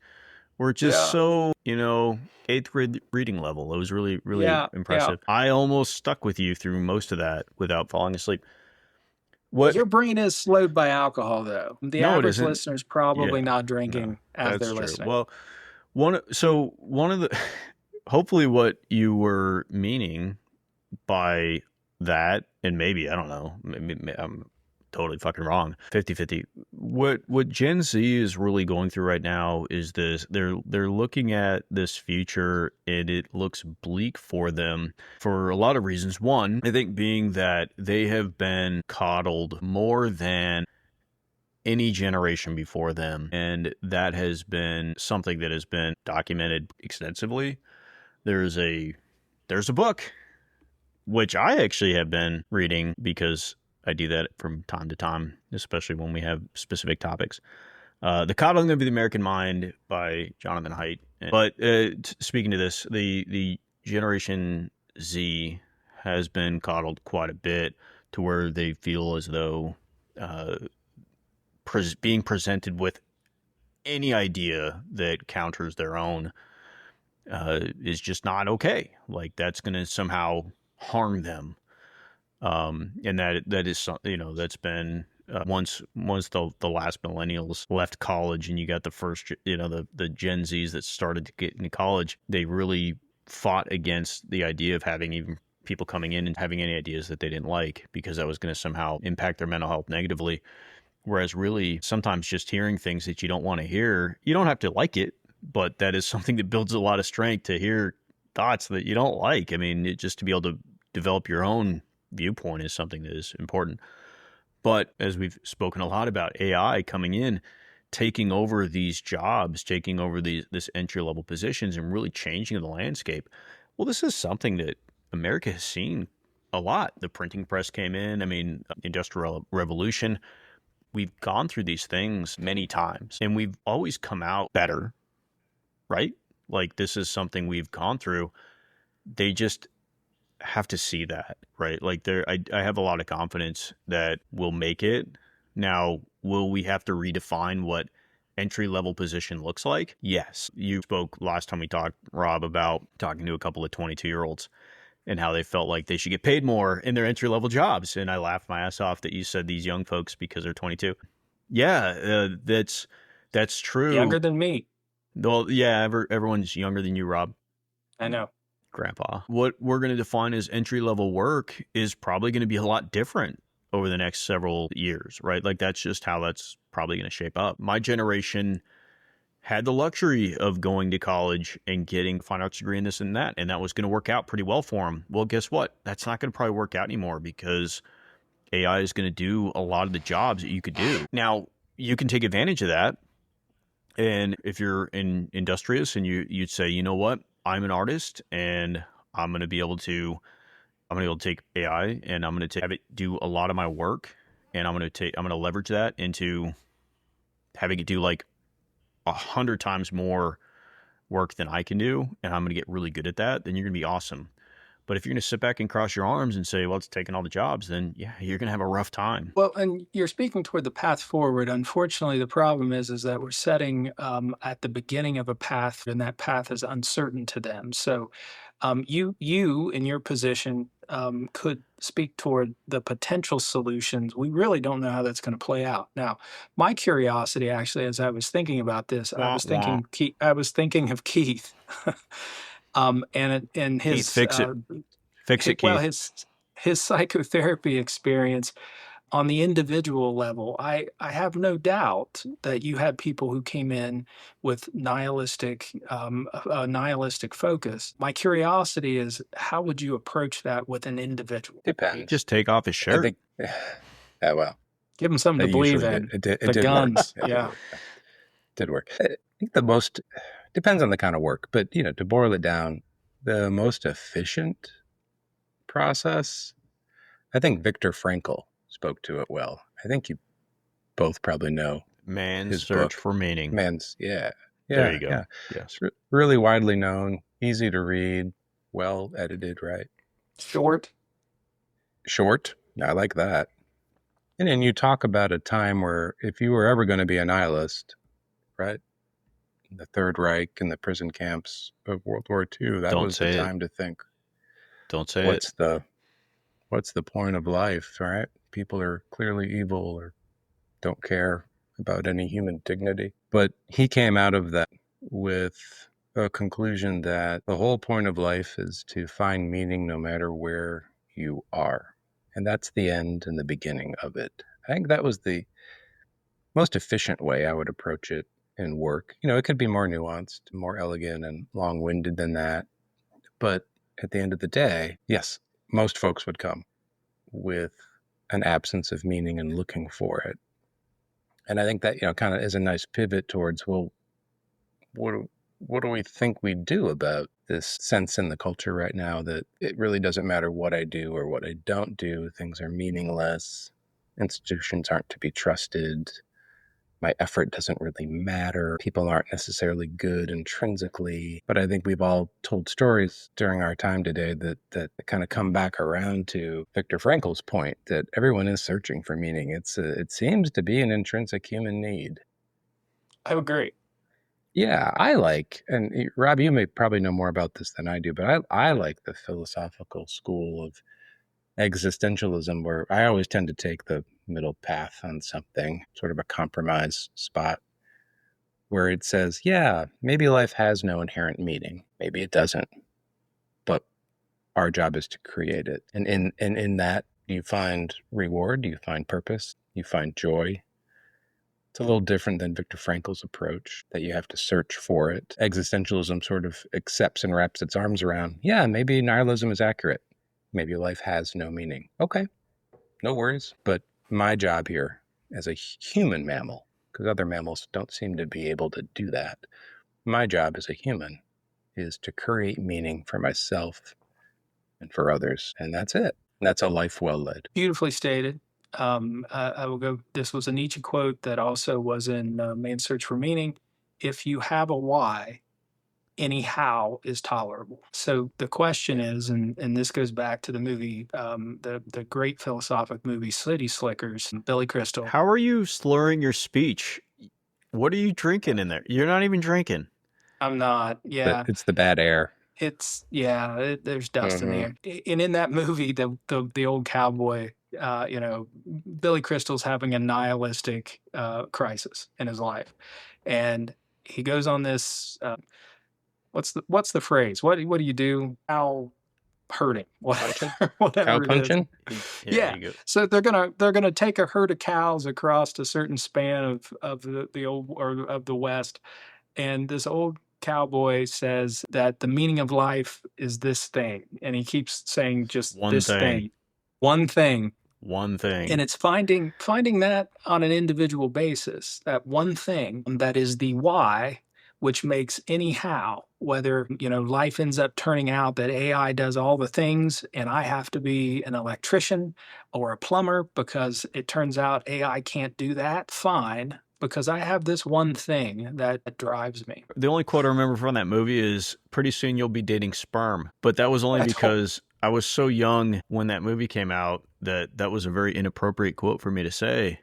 were just so, 8th grade reading level. It was really, really impressive. Yeah. I almost stuck with you through most of that without falling asleep. Your brain is slowed by alcohol, though. The average listener's probably not drinking as they're listening. Well, one of the hopefully what you were meaning by that, and maybe, I don't know, maybe I'm totally fucking wrong, 50-50. What Gen Z is really going through right now is this: they're looking at this future and it looks bleak for them for a lot of reasons. One, I think being that they have been coddled more than any generation before them, and that has been something that has been documented extensively. There's a book which I actually have been reading because I do that from time to time, especially when we have specific topics. The Coddling of the American Mind by Jonathan Haidt. But speaking to this, the Generation Z has been coddled quite a bit to where they feel as though being presented with any idea that counters their own is just not okay. Like that's going to somehow harm them. And that is, that's been once the last millennials left college and you got the first, the Gen Zs that started to get into college, they really fought against the idea of having even people coming in and having any ideas that they didn't like, because that was going to somehow impact their mental health negatively. Whereas really sometimes just hearing things that you don't want to hear, you don't have to like it, but that is something that builds a lot of strength to hear thoughts that you don't like. I mean, just to be able to develop your own viewpoint is something that is important. But as we've spoken a lot about AI coming in, taking over these jobs, taking over this entry-level positions and really changing the landscape. Well, this is something that America has seen a lot. The printing press came in. I mean, Industrial Revolution. We've gone through these things many times and we've always come out better, right? Like this is something we've gone through. They just have to see that, right? Like I have a lot of confidence that we'll make it. Now, will we have to redefine what entry-level position looks like? Yes. You spoke last time we talked, Rob, about talking to a couple of 22-year-olds and how they felt like they should get paid more in their entry-level jobs. And I laughed my ass off that you said these young folks because they're 22. Yeah, that's true. Younger than me. Well, yeah, everyone's younger than you, Rob. I know. Grandpa. What we're going to define as entry-level work is probably going to be a lot different over the next several years, right? Like that's just how that's probably going to shape up. My generation had the luxury of going to college and getting a fine arts degree in this and that was going to work out pretty well for them. Well, guess what? That's not going to probably work out anymore because AI is going to do a lot of the jobs that you could do. Now, you can take advantage of that. And if you're industrious and you'd say, you know what? I'm an artist and I'm going to be able to take AI and I'm going to have it do a lot of my work, and I'm going to leverage that into having it do like 100 times more work than I can do, and I'm going to get really good at that. Then you're going to be awesome. But if you're going to sit back and cross your arms and say, well, it's taking all the jobs, then yeah, you're going to have a rough time. Well, and you're speaking toward the path forward. Unfortunately, the problem is that we're setting at the beginning of a path, and that path is uncertain to them. So you in your position could speak toward the potential solutions. We really don't know how that's going to play out. Now, my curiosity, actually, as I was thinking about this, I was thinking of Keith. And his Keith, fix it, well, Keith. his psychotherapy experience. on the individual level, I have no doubt that you had people who came in with a nihilistic focus. My curiosity is, how would you approach that with an individual? Depends. Just take off his I shirt. think, yeah, well, Give them something that to believe usually in. did. It The did guns, work. yeah. Did work. I think the most depends on the kind of work, but to boil it down, the most efficient process, I think Viktor Frankl spoke to it well. I think you both probably know Man's his Search book. for Meaning. Man's, yeah. There you go. Yeah. Yes. It's really widely known, easy to read, well edited, right? Short. I like that. And then you talk about a time where if you were ever going to be a nihilist, right? The Third Reich and the prison camps of World War II, that was the time to think. Don't say it. What's the point of life, right? People are clearly evil or don't care about any human dignity. But he came out of that with a conclusion that the whole point of life is to find meaning no matter where you are. And that's the end and the beginning of it. I think that was the most efficient way I would approach it in work. It could be more nuanced, more elegant and long-winded than that. But at the end of the day, yes, most folks would come with an absence of meaning and looking for it. And I think that, kind of is a nice pivot towards, well, what do we think we do about this sense in the culture right now that it really doesn't matter what I do or what I don't do. Things are meaningless. Institutions aren't to be trusted. My effort doesn't really matter. People aren't necessarily good intrinsically. But I think we've all told stories during our time today that kind of come back around to Viktor Frankl's point that everyone is searching for meaning. It seems to be an intrinsic human need. I agree. Yeah, and Rob, you may probably know more about this than I do, but I like the philosophical school of existentialism, where I always tend to take the middle path on something, sort of a compromise spot, where it says, yeah, maybe life has no inherent meaning. Maybe it doesn't, but our job is to create it. And in that, you find reward, you find purpose, you find joy. It's a little different than Viktor Frankl's approach, that you have to search for it. Existentialism sort of accepts and wraps its arms around, yeah, maybe nihilism is accurate. Maybe life has no meaning. Okay, no worries. But my job here as a human mammal, because other mammals don't seem to be able to do that, my job as a human is to create meaning for myself and for others. And that's it. That's a life well led. Beautifully stated. I will go. This was a Nietzsche quote that also was in Man's Search for Meaning. If you have a why, any how is tolerable. So the question is, and this goes back to the movie, the great philosophic movie City Slickers, Billy Crystal. How are you slurring your speech? What are you drinking in there? You're not even drinking. I'm not. Yeah, It's the bad air. There's dust in the air. And in that movie, the old cowboy, Billy Crystal's having a nihilistic crisis in his life, and he goes on this. What's the phrase? What do you do? Cow herding, whatever Cow it is. punching? Yeah. So they're gonna take a herd of cows across a certain span of the old or of the West, and this old cowboy says that the meaning of life is this thing, and he keeps saying just One this thing. one thing. And it's finding that on an individual basis, that one thing that is the why, which makes any how, whether life ends up turning out that AI does all the things and I have to be an electrician or a plumber because it turns out AI can't do that, fine, because I have this one thing that drives me. The only quote I remember from that movie is, pretty soon you'll be dating sperm. But that was only because I was so young when that movie came out that was a very inappropriate quote for me to say.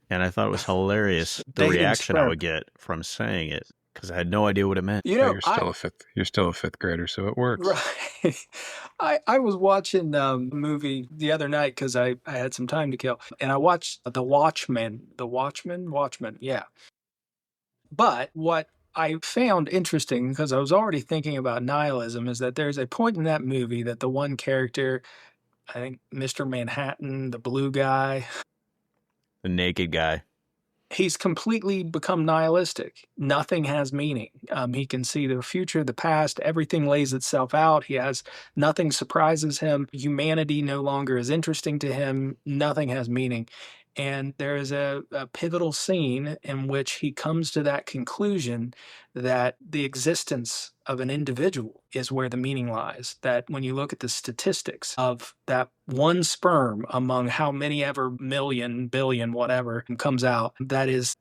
And I thought it was hilarious, the reaction I would get from saying it, because I had no idea what it meant. You're still a fifth grader, so it works. Right. I was watching a movie the other night because I had some time to kill, and I watched The Watchmen. Watchmen, yeah. But what I found interesting, because I was already thinking about nihilism, is that there's a point in that movie that the one character, I think Mr. Manhattan, the blue guy, The naked guy. He's completely become nihilistic. Nothing has meaning. He can see the future, the past, everything lays itself out. Nothing surprises him. Humanity no longer is interesting to him. Nothing has meaning. And there is a pivotal scene in which he comes to that conclusion that the existence of an individual is where the meaning lies. That when you look at the statistics of that one sperm among how many ever million, billion, whatever comes out,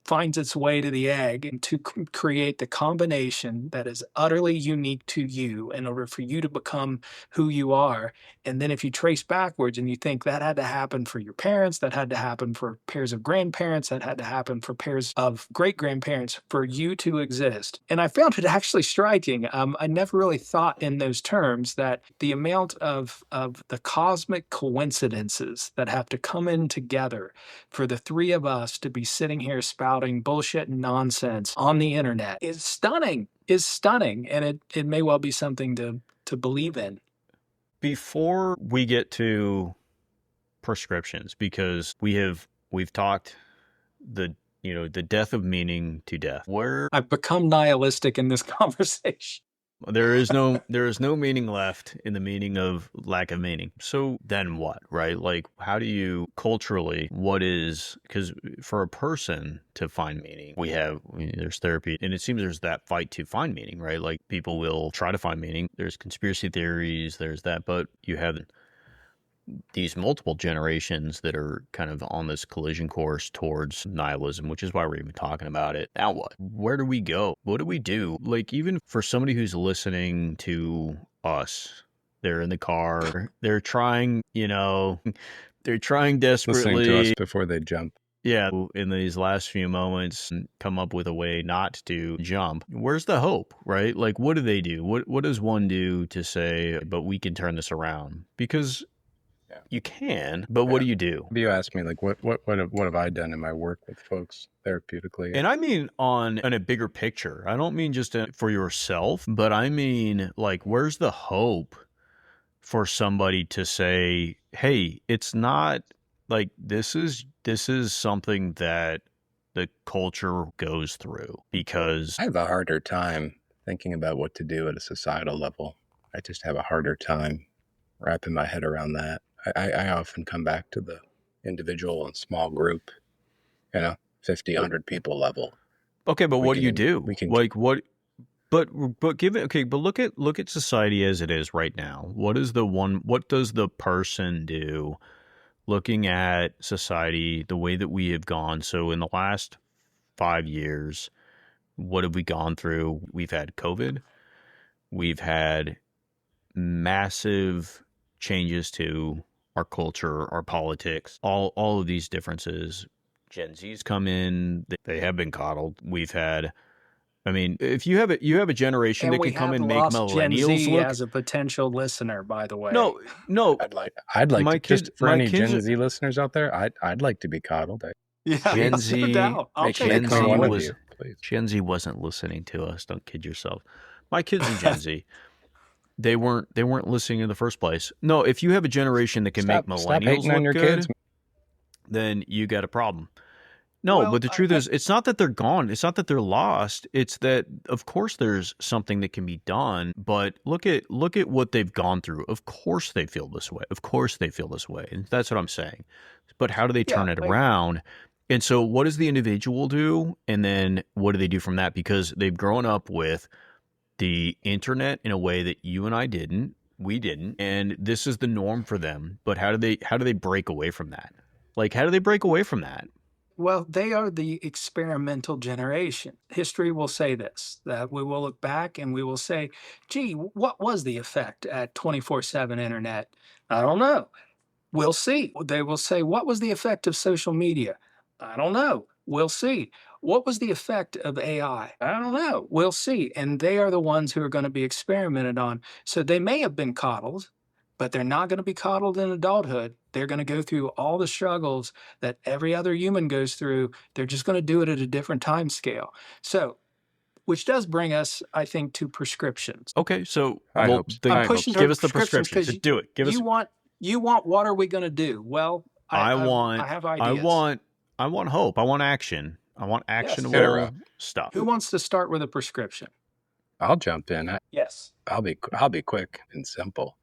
finds its way to the egg and to create the combination that is utterly unique to you in order for you to become who you are. And then if you trace backwards and you think that had to happen for your parents, that had to happen for pairs of grandparents, that had to happen for pairs of great-grandparents for you to exist. And I found it actually striking. I never really thought in those terms that the amount of the cosmic coincidences that have to come in together for the three of us to be sitting here spouting bullshit and nonsense on the internet is stunning, and it may well be something to believe in. Before we get to prescriptions, because we've talked the death of meaning to death. Where I've become nihilistic in this conversation. there is no meaning left in the meaning of lack of meaning. So then what, right? Like, how do you culturally, because for a person to find meaning, there's therapy, and it seems there's that fight to find meaning, right? Like, people will try to find meaning. There's conspiracy theories, there's that, but you have these multiple generations that are kind of on this collision course towards nihilism, which is why we're even talking about it. Now what? Where do we go? What do we do? Like, even for somebody who's listening to us, they're in the car, they're trying desperately. Listening to us before they jump. Yeah, in these last few moments, come up with a way not to jump. Where's the hope, right? Like, what do they do? What does one do to say, but we can turn this around? Because you can, but what do you do? You asked me, like, what have I done in my work with folks therapeutically? And I mean on a bigger picture. I don't mean just for yourself, but I mean, like, where's the hope for somebody to say, hey, it's not like this is something that the culture goes through? Because I have a harder time thinking about what to do at a societal level. I just have a harder time wrapping my head around that. I often come back to the individual and small group, 50, 100 people level. Okay, but what do you do? But look at society as it is right now. What does the person do looking at society the way that we have gone? So in the last 5 years, what have we gone through? We've had COVID. We've had massive changes to our culture, our politics, all of these differences. Gen Z's come in; they have been coddled. We've had, I mean, if you have a generation that can come and make millennials Gen Z look as a potential listener, by the way. No, I'd like my to, kids, just for my any kids, Gen Z listeners out there, I'd like to be coddled. Gen Z, Please. Gen Z wasn't listening to us. Don't kid yourself. My kids are Gen Z. They weren't listening in the first place. No, if you have a generation that can make millennials look good, kids, then you got a problem. No, but the truth is, it's not that they're gone. It's not that they're lost. It's that, of course, there's something that can be done. But look at what they've gone through. Of course, they feel this way. And that's what I'm saying. But how do they turn it around? And so, what does the individual do? And then, what do they do from that? Because they've grown up with the internet in a way that you and I didn't. We didn't. And this is the norm for them. But how do they break away from that? Like, how do they break away from that? Well, they are the experimental generation. History will say this, that we will look back and we will say, gee, what was the effect at 24/7 internet? I don't know. We'll see. They will say, what was the effect of social media? I don't know. We'll see. What was the effect of AI? I don't know. We'll see. And they are the ones who are going to be experimented on. So they may have been coddled, but they're not going to be coddled in adulthood. They're going to go through all the struggles that every other human goes through. They're just going to do it at a different time scale. So, which does bring us, I think, to prescriptions. Okay, so I'm pushing give us the prescriptions. Do it. You want what are we going to do? Well, I have ideas. I want hope. I want action. I want actionable Rob. stuff. Who wants to start with a prescription? I'll jump in. Yes. I'll be quick and simple.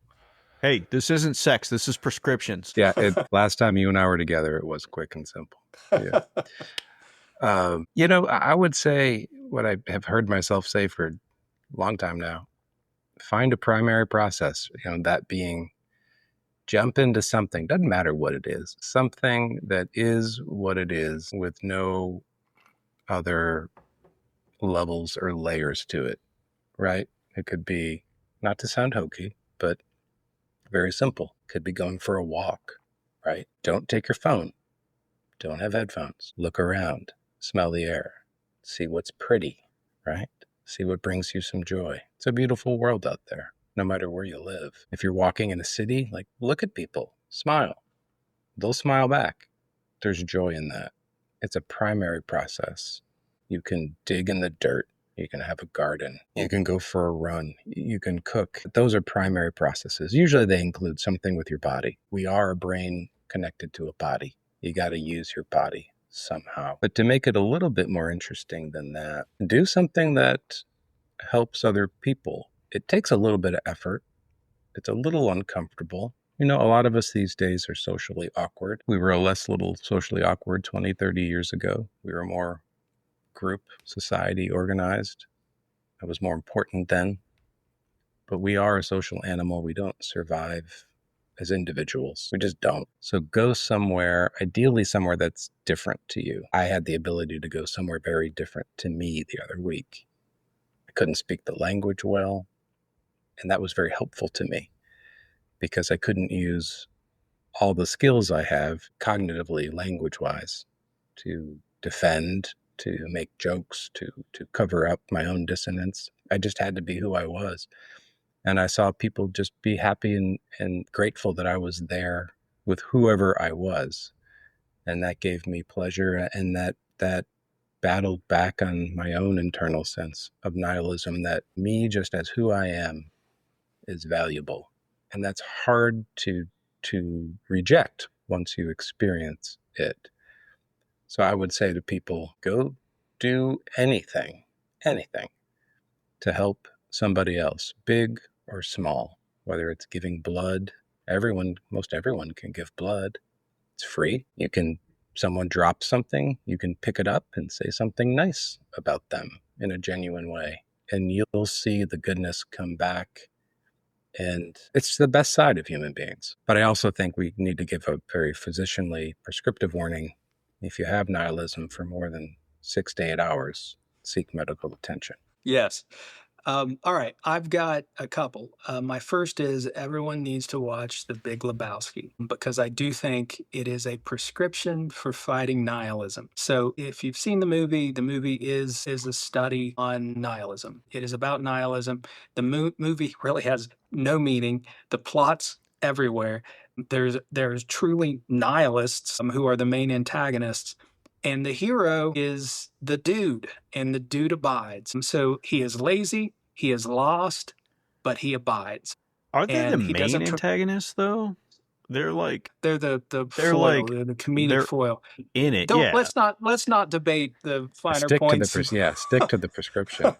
Hey, this isn't sex. This is prescriptions. Yeah. Last time you and I were together, it was quick and simple. Yeah. I would say what I have heard myself say for a long time now: find a primary process. That being jump into something. Doesn't matter what it is. Something that is what it is, with no other levels or layers to it. Right? It could be, not to sound hokey, but very simple. Could be going for a walk, right? Don't take your phone. Don't have headphones. Look around. Smell the air. See what's pretty, right? See what brings you some joy. It's a beautiful world out there, no matter where you live. If you're walking in a city, look at people. Smile. They'll smile back. There's joy in that. It's a primary process. You can dig in the dirt. You can have a garden. You can go for a run. You can cook. Those are primary processes. Usually they include something with your body. We are a brain connected to a body. You got to use your body somehow. But to make it a little bit more interesting than that, do something that helps other people. It takes a little bit of effort. It's a little uncomfortable. A lot of us these days are socially awkward. We were a less little socially awkward 20, 30 years ago. We were more group, society organized. That was more important then. But we are a social animal. We don't survive as individuals. We just don't. So go somewhere, ideally somewhere that's different to you. I had the ability to go somewhere very different to me the other week. I couldn't speak the language well, and that was very helpful to me because I couldn't use all the skills I have cognitively, language-wise, to defend, to make jokes, to cover up my own dissonance. I just had to be who I was. And I saw people just be happy and grateful that I was there with whoever I was. And that gave me pleasure. And that battled back on my own internal sense of nihilism, that me just as who I am is valuable. And that's hard to reject once you experience it. So I would say to people, go do anything to help somebody else, big or small, whether it's giving blood. Most everyone can give blood. It's free. Someone drops something, you can pick it up and say something nice about them in a genuine way. And you'll see the goodness come back. And it's the best side of human beings. But I also think we need to give a very physicianly prescriptive warning. If you have nihilism for more than 6 to 8 hours, seek medical attention. Yes. All right. I've got a couple. My first is everyone needs to watch The Big Lebowski because I do think it is a prescription for fighting nihilism. So if you've seen the movie is a study on nihilism. It is about nihilism. The movie really has no meaning. The plot's everywhere. There's truly nihilists who are the main antagonists. And the hero is the dude, and the dude abides. And so he is lazy, he is lost, but he abides. Are they And the main antagonists, though? They're the foil, the comedic foil in it. Let's not debate the finer points. Stick to the prescription.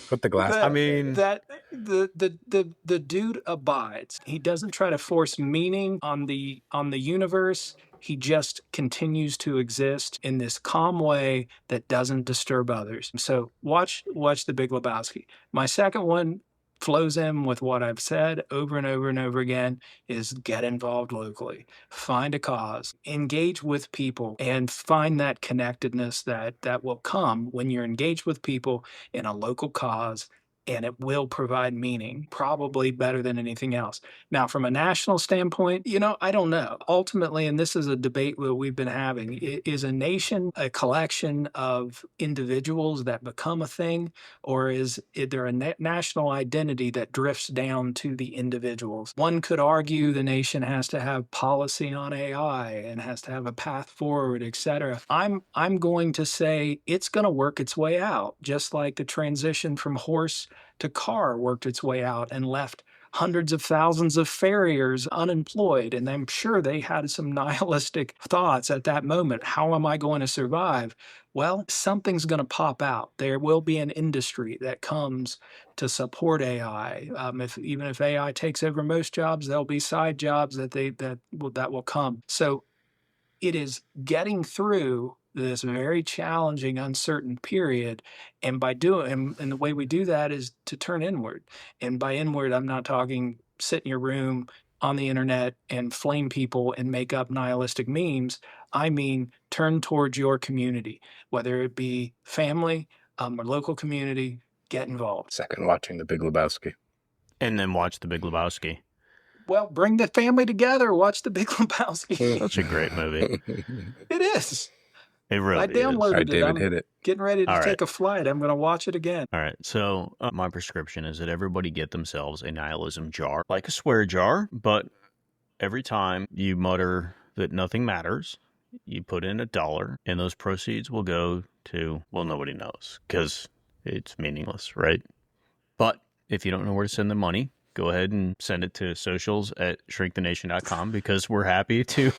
Put the glass. That the dude abides. He doesn't try to force meaning on the universe. He just continues to exist in this calm way that doesn't disturb others. So watch The Big Lebowski. My second one flows in with what I've said over and over and over again is get involved locally. Find a cause. Engage with people and find that connectedness that will come when you're engaged with people in a local cause, and it will provide meaning, probably better than anything else. Now, from a national standpoint, I don't know. Ultimately, and this is a debate that we've been having, is a nation a collection of individuals that become a thing, or is there a national identity that drifts down to the individuals? One could argue the nation has to have policy on AI and has to have a path forward, etc. I'm going to say it's going to work its way out, just like the transition from horse to car worked its way out and left hundreds of thousands of farriers unemployed, and I'm sure they had some nihilistic thoughts at that moment. How am I going to survive? Well, something's going to pop out. There will be an industry that comes to support AI. Even if AI takes over most jobs, there'll be side jobs that will come. So it is getting through this very challenging, uncertain period. And and the way we do that is to turn inward. And by inward, I'm not talking sit in your room on the internet and flame people and make up nihilistic memes. I mean, turn towards your community, whether it be family or local community, get involved. Second, watching The Big Lebowski. And then watch The Big Lebowski. Well, bring the family together. Watch The Big Lebowski. Such a great movie. It is. It really I downloaded is. it. David hit it. Getting ready to take a flight. I'm going to watch it again. All right. So my prescription is that everybody get themselves a nihilism jar, like a swear jar, but every time you mutter that nothing matters, you put in $1, and those proceeds will go to, well, nobody knows because it's meaningless, right? But if you don't know where to send the money, go ahead and send it to socials@shrinkthenation.com because we're happy to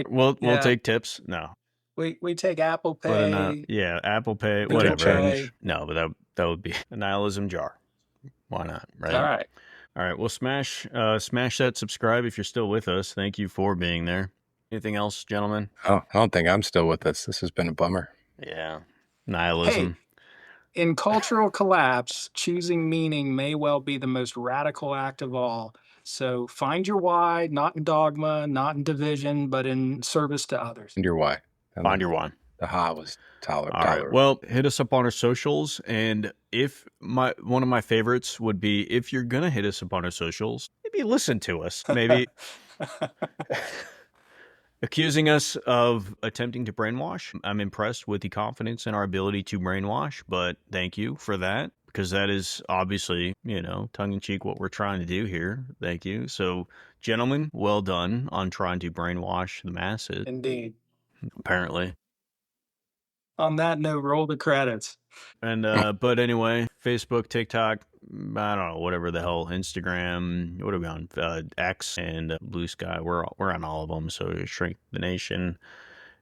we'll take tips. No. We take Apple Pay. Apple Pay, Google whatever. Pay. No, but that would be a nihilism jar. Why not? Right. All right. Well, smash that subscribe if you're still with us. Thank you for being there. Anything else, gentlemen? Oh, I don't think I'm still with us. This has been a bummer. Yeah. Nihilism. Hey, in cultural collapse, choosing meaning may well be the most radical act of all. So find your why, not in dogma, not in division, but in service to others. And your why. Find your one. The ha was tolerant. All right. Well, hit us up on our socials. And one of my favorites would be if you're going to hit us up on our socials, maybe listen to us. Maybe accusing us of attempting to brainwash. I'm impressed with the confidence in our ability to brainwash, but thank you for that because that is obviously, tongue in cheek what we're trying to do here. Thank you. So, gentlemen, well done on trying to brainwash the masses. Indeed. Apparently. On that note, roll the credits. And but anyway, Facebook, TikTok, I don't know, whatever the hell, Instagram, what are we on? X and Blue Sky. We're on all of them. So Shrink the Nation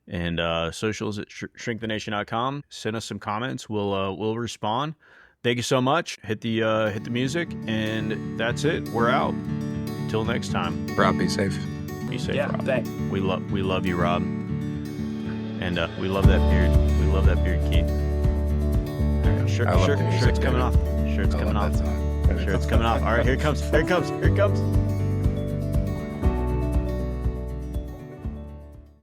and socials at shrinkthenation.com. Send us some comments. We'll respond. Thank you so much. Hit the music, and that's it. We're out. Till next time. Rob, be safe. Be safe, yeah, Rob. Thanks. We love you, Rob. And we love that beard. We love that beard, Keith. All right, shirt's coming off. Shirt's coming off. Shirt's coming off. All right, here it comes.